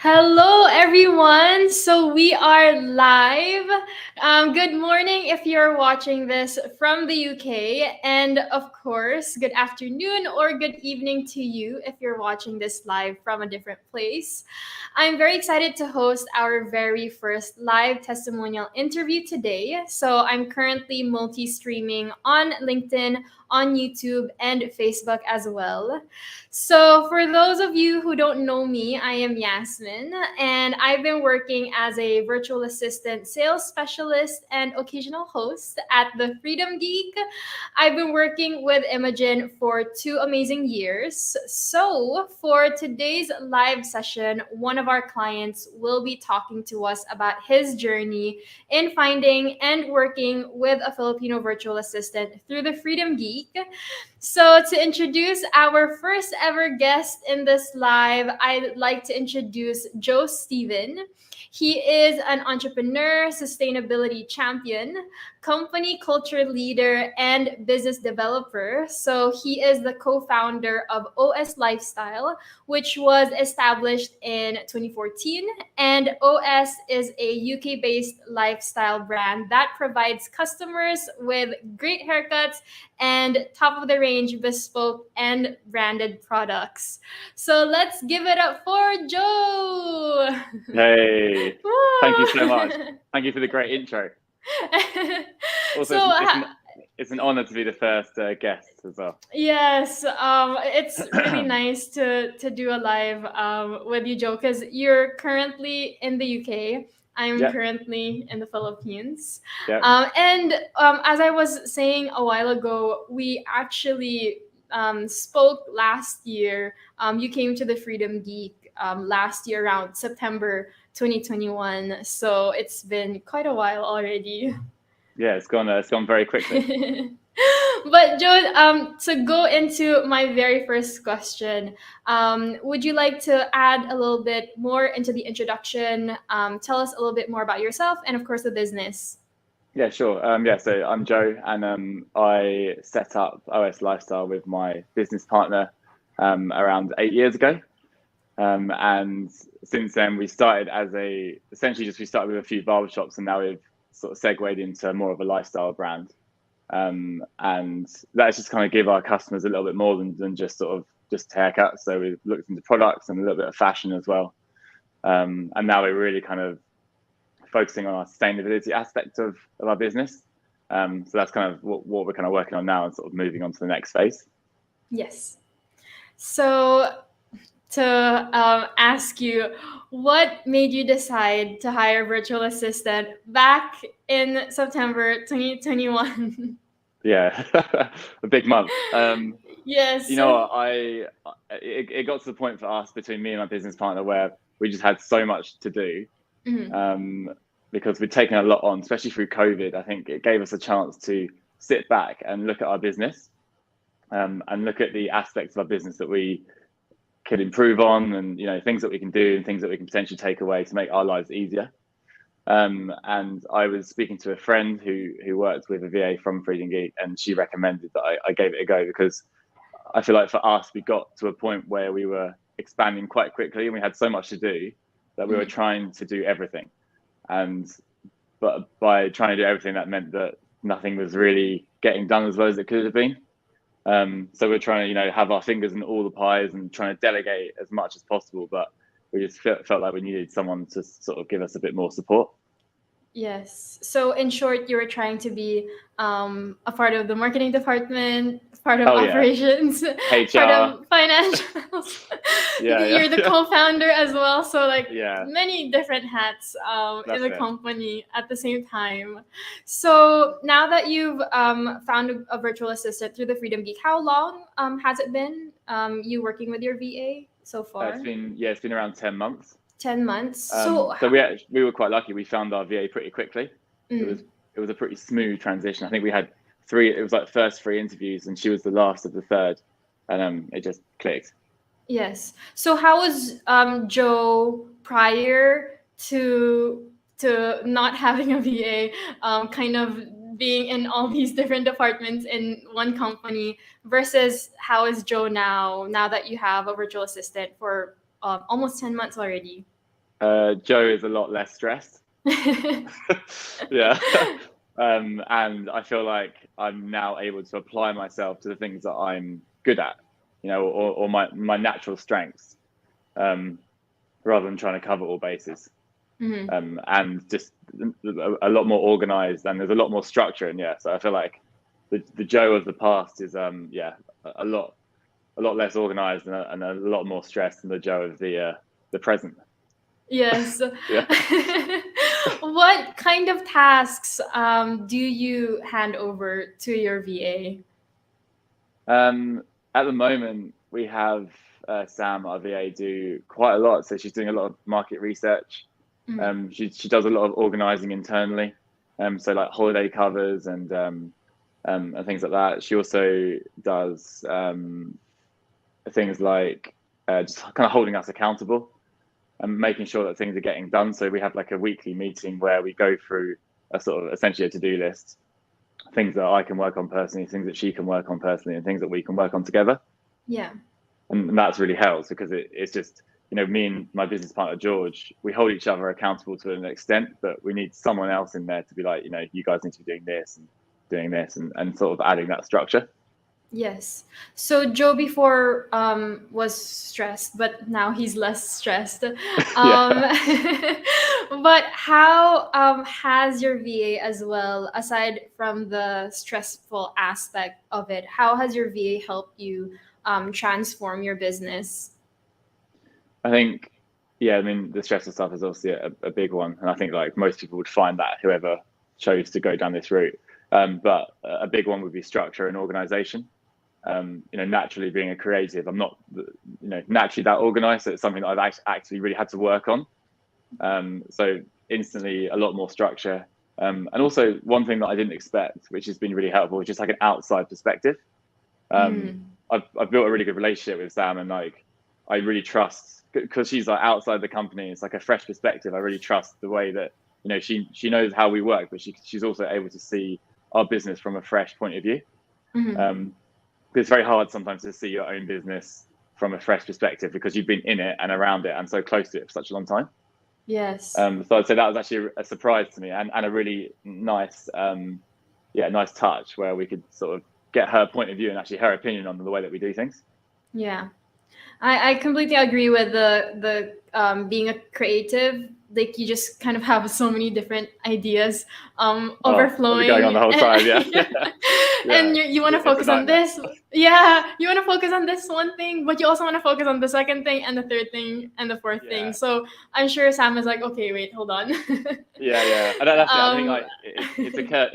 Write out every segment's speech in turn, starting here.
Hello, everyone. So we are live. Good morning if you're watching this from the UK. And of course, good afternoon or good evening to you if you're watching this live from a different place. I'm very excited to host our very first live testimonial interview today. So I'm currently multi streaming on LinkedIn, on YouTube, and Facebook as well. So, for those of you who don't know me, I am Yasmin, and I've been working as a virtual assistant, sales specialist, and occasional host at the Freedom Geek. I've been working with Imogen for 2 amazing years. So, for today's live session, one of our clients will be talking to us about his journey in finding and working with a Filipino virtual assistant through the Freedom Geek. So, to introduce our first ever guest in this live, I'd like to introduce Joe Steven. He is an entrepreneur, sustainability champion, company culture leader, and business developer. So, he is the co founder of OS Lifestyle, which was established in 2014. And OS is a UK based lifestyle brand that provides customers with great haircuts and top of the range bespoke and branded products. So let's give it up for Joe. Hey, thank you so much. Woo! Thank you for the great intro. Also, so it's an honor to be the first guest as well. yes, it's really nice to do a live with you, Joe, because you're currently in the UK. I'm Yep, currently in the Philippines. yep. And as I was saying a while ago, we actually spoke last year. You came to the Freedom Geek last year around September 2021. So it's been quite a while already. Yeah, it's gone very quickly. But Joe, to go into my very first question, would you like to add a little bit more into the introduction? Tell us a little bit more about yourself and, of course, the business. Yeah, sure. Yeah, so I'm Joe, and I set up OS Lifestyle with my business partner around 8 years ago. And since then, we started as we started with a few barbershops, and now we've sort of segued into more of a lifestyle brand. And that's just kind of give our customers a little bit more than just haircuts. So we've looked into products and a little bit of fashion as well. And now we're really kind of focusing on our sustainability aspect of our business. So that's kind of what we're kind of working on now and sort of moving on to the next phase. Yes. So, to ask you, what made you decide to hire a virtual assistant back in September 2021? Yeah, a big month. Yes. You know what, it got to the point for us between me and my business partner where we just had so much to do. Mhm. Because we'd taken a lot on, especially through COVID. I think it gave us a chance to sit back and look at our business, and look at the aspects of our business that we could improve on, and things that we can do and things that we can potentially take away to make our lives easier. And I was speaking to a friend who worked with a VA from Freedom Geek, and she recommended that I gave it a go because I feel like for us, we got to a point where we were expanding quite quickly and we had so much to do that we were trying to do everything. But by trying to do everything, that meant that nothing was really getting done as well as it could have been. So we're trying to, have our fingers in all the pies and trying to delegate as much as possible. But we just felt like we needed someone to sort of give us a bit more support. Yes. So, in short, you were trying to be a part of the marketing department, part of Oh yeah, operations, part HR. of financials. Yeah, You're the yeah, co-founder as well. So, like yeah. many different hats in That's the it. company at the same time. So, now that you've found a virtual assistant through the Freedom Geek, how long has it been you working with your VA so far? It's been around 10 months. 10 months. So, So we were quite lucky. We found our VA pretty quickly. It mm. was it was a pretty smooth transition. I think we had three. It was like first three interviews, and she was the last of the third, and it just clicked. Yes. So how was Joe prior to not having a VA, kind of being in all these different departments in one company versus how is Joe now that you have a virtual assistant for almost 10 months already? Joe is a lot less stressed. Yeah. And I feel like I'm now able to apply myself to the things that I'm good at, or my natural strengths, rather than trying to cover all bases. And just a lot more organized, and there's a lot more structure. And yeah, so I feel like the Joe of the past is a lot less organized and a lot more stressed than the Joe of the present. Yes. Yeah. What kind of tasks do you hand over to your VA? At the moment, we have Sam, our VA, do quite a lot. So she's doing a lot of market research. She does a lot of organizing internally. So like holiday covers and things like that. She also does things like just kind of holding us accountable and making sure that things are getting done. So we have like a weekly meeting where we go through a sort of essentially a to-do list, things that I can work on personally, things that she can work on personally, and things that we can work on together. Yeah. And that's really helps because it's just, me and my business partner, George, we hold each other accountable to an extent, but we need someone else in there to be like, you guys need to be doing this and doing this and sort of adding that structure. Yes. So Joe before was stressed, but now he's less stressed. But how has your VA as well, aside from the stressful aspect of it, how has your VA helped you transform your business? I think, I mean, the stressful stuff is obviously a big one. And I think like most people would find that, whoever chose to go down this route. But a big one would be structure and organization. Naturally being a creative, I'm not, naturally that organized. So it's something that I've actually really had to work on. So instantly a lot more structure. And also one thing that I didn't expect, which has been really helpful, is just like an outside perspective. I've built a really good relationship with Sam, and like, I really trust, because she's like outside the company, it's like a fresh perspective. I really trust the way that, she knows how we work, but she's also able to see our business from a fresh point of view. It's very hard sometimes to see your own business from a fresh perspective because you've been in it and around it and so close to it for such a long time. Yes. So I'd say that was actually a surprise to me and a really nice, nice touch where we could sort of get her point of view and actually her opinion on the way that we do things. Yeah. I completely agree with the being a creative. Like you just kind of have so many different ideas overflowing. Going on the whole time, yeah. And you want to focus on this. Yeah, you want to focus on this one thing, but you also want to focus on the second thing and the third thing and the fourth thing. So I'm sure Sam is like, okay, wait, hold on. Yeah. And that's it. I think like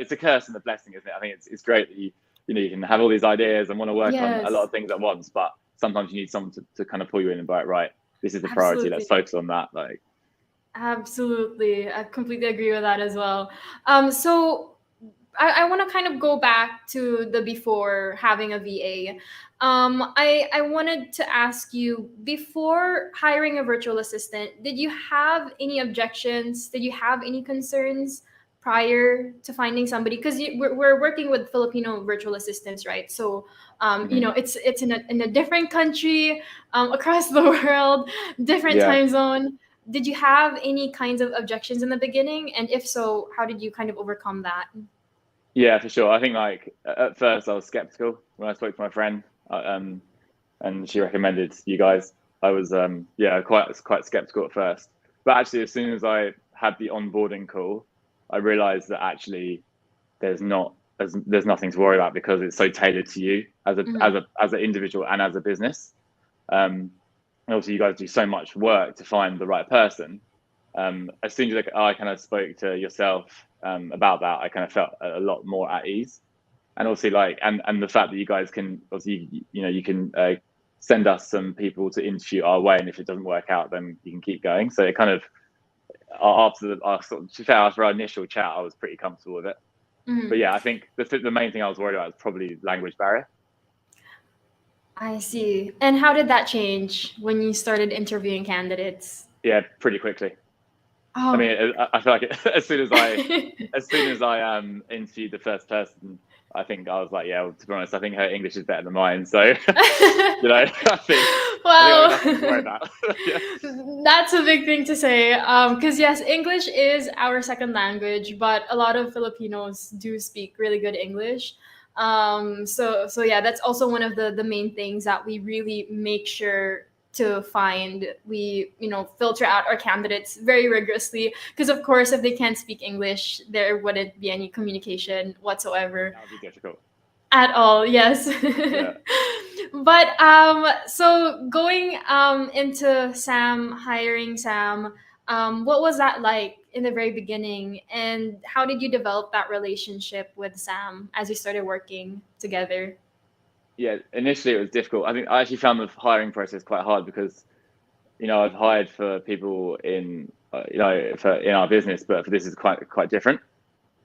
it's a curse and a blessing, isn't it? I think it's great that you can have all these ideas and want to work on a lot of things at once, but sometimes you need someone to kind of pull you in and be like, right, this is the priority. Let's focus on that. Like, absolutely, I completely agree with that as well. So I want to kind of go back to the before having a VA. I wanted to ask you, before hiring a virtual assistant, did you have any objections? Did you have any concerns prior to finding somebody? Because we're working with Filipino virtual assistants, right? So it's in a different country, across the world, different time zone. Did you have any kinds of objections in the beginning? And if so, how did you kind of overcome that? Yeah, for sure. I think like at first I was skeptical when I spoke to my friend, and she recommended you guys. I was quite skeptical at first, but actually as soon as I had the onboarding call, I realized that actually there's nothing to worry about because it's so tailored to you as an individual and as a business. And obviously you guys do so much work to find the right person. As soon as I kind of spoke to yourself about that, I kind of felt a lot more at ease. And also and the fact that you guys can obviously you can send us some people to interview our way, and if it doesn't work out, then you can keep going. So it kind of after our initial chat, I was pretty comfortable with it. But yeah, I think the main thing I was worried about is probably language barrier. I see. And how did that change when you started interviewing candidates? Yeah, pretty quickly. I mean, I feel like as soon as I interviewed the first person, I think I was like, yeah, well, to be honest, I think her English is better than mine. So, I Well, think I have nothing to worry about. Yeah. that's a big thing to say. Because yes, English is our second language, but a lot of Filipinos do speak really good English. So yeah, that's also one of the main things that we really make sure to find. We filter out our candidates very rigorously because of course if they can't speak English, there wouldn't be any communication whatsoever. That would be difficult. At all, yes. Yeah. But so going into Sam, hiring Sam, what was that like in the very beginning, and how did you develop that relationship with Sam as you started working together? Yeah, initially it was difficult. I think I actually found the hiring process quite hard because, I've hired for people in, for in our business, but for this is quite different.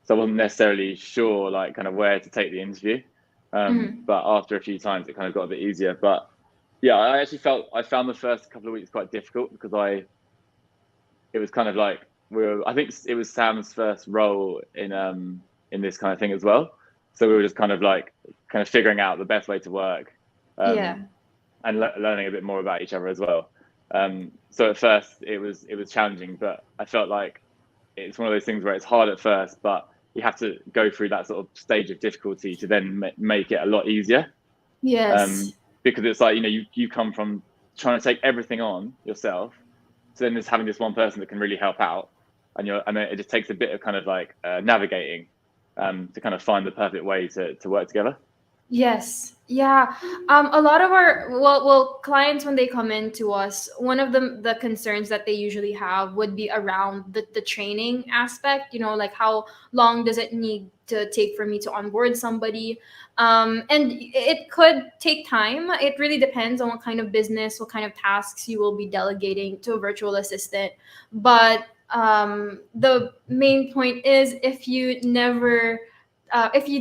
So I wasn't necessarily sure, like, kind of where to take the interview. Mhm. But after a few times, it kind of got a bit easier. But yeah, I found the first couple of weeks quite difficult because it was kind of like I think it was Sam's first role in this kind of thing as well. So we were just kind of figuring out the best way to work, Yeah. um, and learning a bit more about each other as well. So at first it was challenging, but I felt like it's one of those things where it's hard at first, but you have to go through that sort of stage of difficulty to then make it a lot easier. Yes. Um, because it's like, you come from trying to take everything on yourself to then just having this one person that can really help out, and then it just takes a bit of kind of like navigating, to kind of find the perfect way to work together. Yes. Yeah. A lot of our clients when they come in to us, one of the concerns that they usually have would be around the training aspect. Like how long does it need to take for me to onboard somebody? And it could take time. It really depends on what kind of business, what kind of tasks you will be delegating to a virtual assistant. But the main point is if you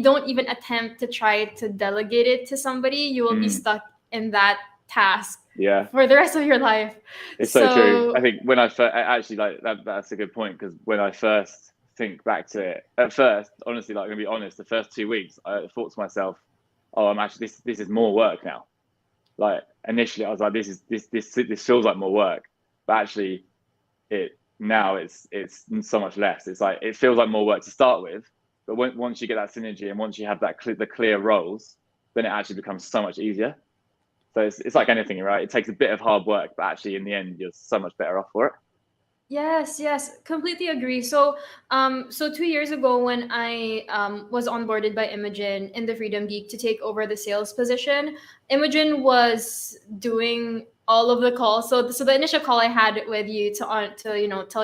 don't even attempt to try to delegate it to somebody, you will be Mm, stuck in that task yeah, for the rest of your life. it's so true. I So, think when I first, actually, like that's a good point, because when I first think back to it, at first, honestly, like, I'm gonna be honest, the first 2 weeks, I thought to myself, "Oh, I'm actually this is more work now." Like, initially, I was like, this feels like more work," but actually, it's so much less. It's like it feels like more work to start with, but once you get that synergy and once you have the clear roles, then it actually becomes so much easier. So it's like anything, right? It takes a bit of hard work, but actually in the end, you're so much better off for it. yes, yes, completely agree. So 2 years ago, when I was onboarded by Imogen in the Freedom Geek to take over the sales position, Imogen was doing all of the calls. So the initial call I had with you to tell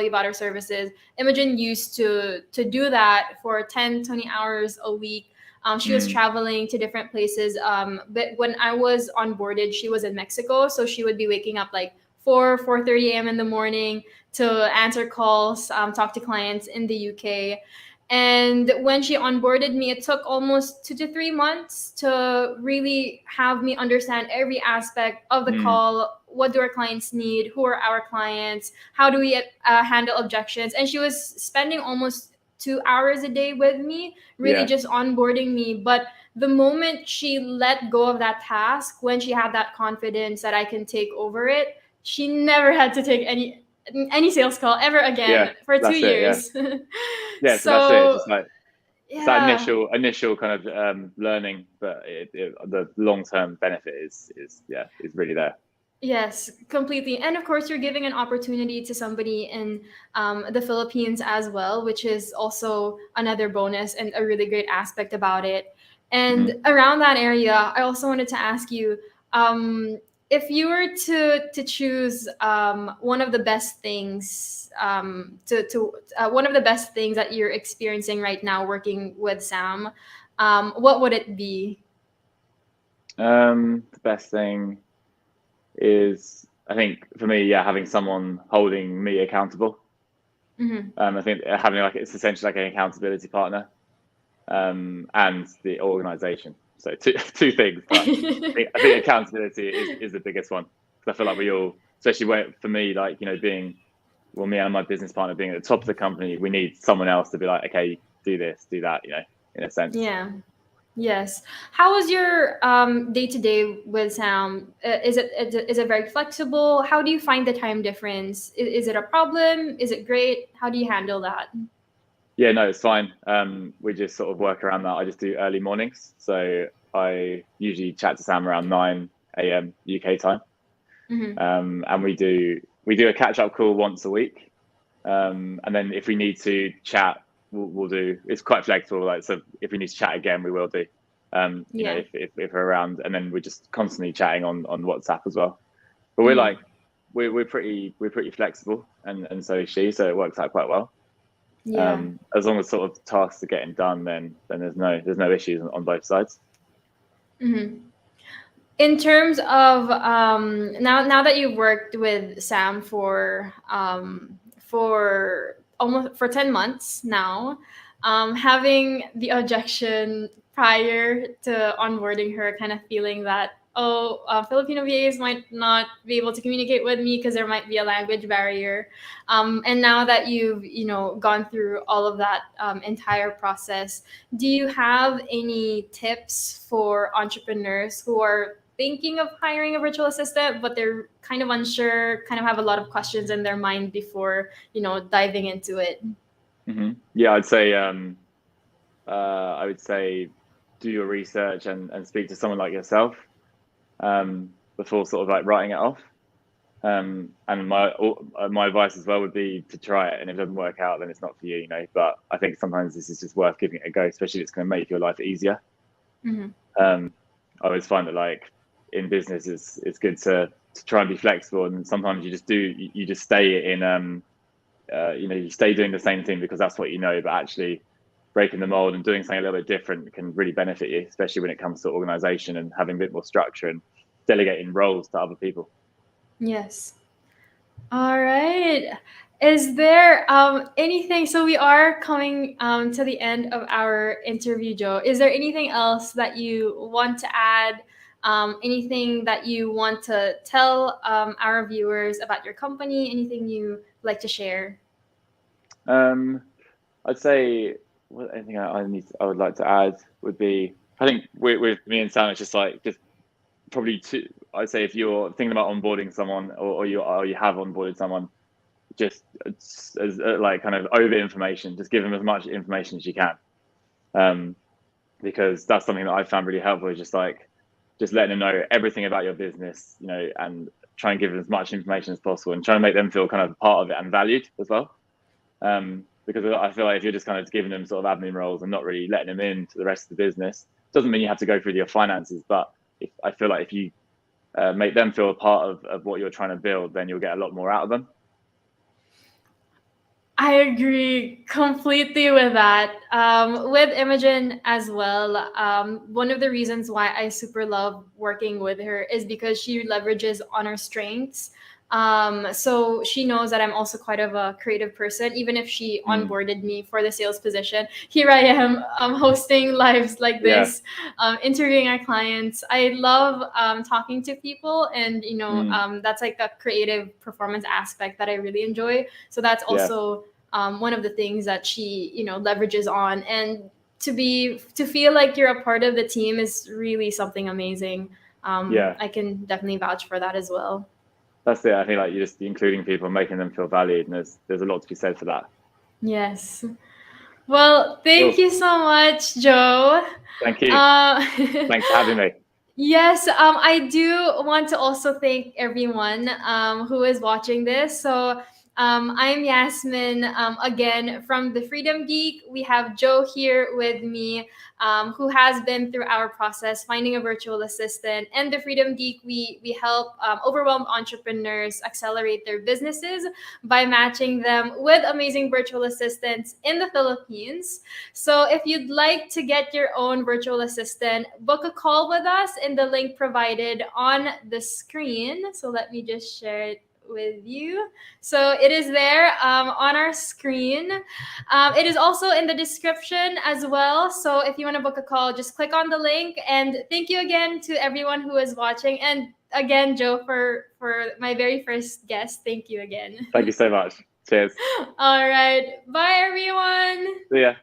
you about our services, Imogen used to do that for 10, 20 hours a week. She was Mm, traveling to different places. But when I was onboarded, she was in Mexico, so she would be waking up like 4:30 a.m. in the morning to answer calls, talk to clients in the UK. And when she onboarded me, it took almost 2 to 3 months to really have me understand every aspect of the mm, call. What do our clients need? Who are our clients? How do we handle objections? And she was spending almost 2 hours a day with me, really yeah, just onboarding me. But the moment she let go of that task, when she had that confidence that I can take over it, she never had to take any sales call ever yeah, again for two that's it. Yeah, years. yeah. So that's it. It's So just like it's that yeah, initial kind of learning, but the long term benefit is really there. yes, completely. And of course, you're giving an opportunity to somebody in the Philippines as well, which is also another bonus and a really great aspect about it. And Mm-hmm. around that area, I also wanted to ask you, um, if you were to choose one of the best things to one of the best things that you're experiencing right now working with Sam, what would it be? The best thing is, I think, for me, yeah, having someone holding me accountable. Mm-hmm. I think having, like, it's essentially like an accountability partner, and the organization. So two things, but I think accountability is the biggest one, because I feel like we all, especially for me, like, being, well, me and my business partner being at the top of the company, we need someone else to be like, okay, do this, do that, in a sense. Yeah. Yes. How is your day to day with Sam? Is it very flexible? How do you find the time difference? Is it a problem? Is it great? How do you handle that? Yeah, no, it's fine. We just sort of work around that. I just do early mornings, so I usually chat to Sam around 9 a.m. UK time, Mm-hmm. and we do a catch up call once a week, and then if we need to chat, we'll do. It's quite flexible. Like, so if we need to chat again, we will do. Yeah. If we're around, and then we're just constantly chatting on WhatsApp as well. But we're Mm-hmm. like we're pretty flexible, and so is she. So it works out quite well. Yeah. As long as sort of tasks are getting done, then there's no issues on both sides. Mm-hmm. In terms of now that you've worked with Sam for almost for 10 months now, having the objection prior to onboarding her, kind of feeling that Filipino VAs might not be able to communicate with me because there might be a language barrier, and now that you've gone through all of that entire process, do you have any tips for entrepreneurs who are thinking of hiring a virtual assistant, but they're kind of unsure, kind of have a lot of questions in their mind before, diving into it? Yeah, I would say do your research and speak to someone like yourself before sort of like writing it off. And my advice as well would be to try it, and if it doesn't work out, then it's not for you, But I think sometimes this is just worth giving it a go, especially if it's going to make your life easier. Mm-hmm. Um, I always find that like in business, it's good to try and be flexible, and sometimes you just stay in you stay doing the same thing because that's what you know, but actually breaking the mold and doing something a little bit different can really benefit you, especially when it comes to organization and having a bit more structure and delegating roles to other people. Yes. All right. Is there anything? So we are coming to the end of our interview, Joe. Is there anything else that you want to add? Anything that you want to tell our viewers about your company? Anything you like to share? um I'd say anything I would like to add would be, I think with me and Sam, it's just probably two. I'd say if you're thinking about onboarding someone, or you have onboarded someone, just as like kind of over information, just give them as much information as you can, um, because that's something that I found really helpful. Is just letting them know everything about your business, and try and give them as much information as possible, and try and make them feel kind of part of it and valued as well. Because I feel like if you're just kind of giving them sort of admin roles and not really letting them into the rest of the business, doesn't mean you have to go through your finances, but I feel like if you make them feel a part of what you're trying to build, then you'll get a lot more out of them. I agree completely with that. With Imogen as well, one of the reasons why I super love working with her is because she leverages on her strengths. So she knows that I'm also quite of a creative person. Even if she Mm. onboarded me for the sales position, here I am hosting lives like Yeah. this, interviewing our clients. I love talking to people, and Mm. that's like a creative performance aspect that I really enjoy. So that's Yeah. also one of the things that she leverages on, and to feel like you're a part of the team is really something amazing. Yeah. I can definitely vouch for that as well. That's it. I think like you're just including people, making them feel valued, and there's a lot to be said for that. Yes. Well, thank Cool. you so much, Joe. Thank you. uh, Thanks for having me. Yes, I do want to also thank everyone who is watching this. So, I'm Yasmin, again from the Freedom Geek. We have Joe here with me, who has been through our process finding a virtual assistant. And the Freedom Geek, we help overwhelmed entrepreneurs accelerate their businesses by matching them with amazing virtual assistants in the Philippines. So if you'd like to get your own virtual assistant, book a call with us in the link provided on the screen. So let me just share it with you. So it is there on our screen. It is also in the description as well. So if you want to book a call, just click on the link. And thank you again to everyone who is watching. And again, Joe, for my very first guest, thank you again. Thank you so much. Cheers. All right. Bye, everyone. See ya.